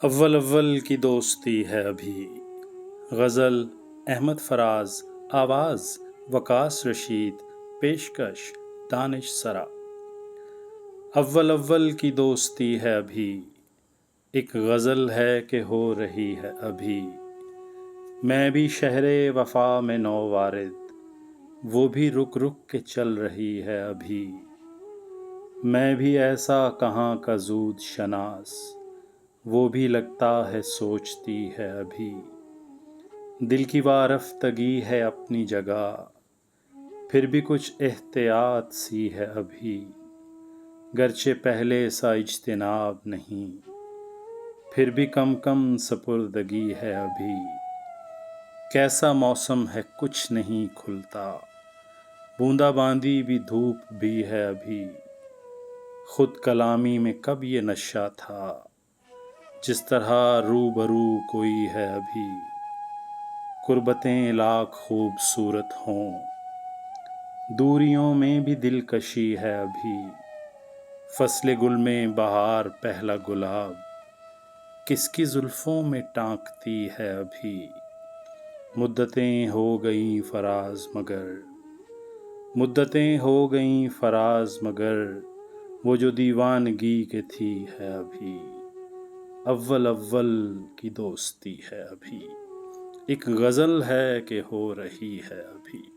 اول اول کی دوستی ہے ابھی۔ غزل احمد فراز، آواز وقاص رشید، پیشکش دانش سرا۔ اول اول کی دوستی ہے ابھی، ایک غزل ہے کہ ہو رہی ہے ابھی۔ میں بھی شہر وفا میں نووارد، وہ بھی رک رک کے چل رہی ہے ابھی۔ میں بھی ایسا کہاں کا زود شناس، وہ بھی لگتا ہے سوچتی ہے ابھی۔ دل کی وارفتگی ہے اپنی جگہ، پھر بھی کچھ احتیاط سی ہے ابھی۔ گرچہ پہلے سا اجتناب نہیں، پھر بھی کم کم سپردگی ہے ابھی۔ کیسا موسم ہے کچھ نہیں کھلتا، بوندا باندی بھی دھوپ بھی ہے ابھی۔ خود کلامی میں کب یہ نشہ تھا، جس طرح روبرو کوئی ہے ابھی۔ قربتیں لاکھ خوبصورت ہوں، دوریوں میں بھی دلکشی ہے ابھی۔ فصل گل میں بہار پہلا گلاب، کس کی زلفوں میں ٹانکتی ہے ابھی۔ مدتیں ہو گئیں فراز مگر، مدتیں ہو گئیں فراز مگر، وہ جو دیوانگی کے تھی ہے ابھی۔ اول اول کی دوستی ہے ابھی، ایک غزل ہے کہ ہو رہی ہے ابھی۔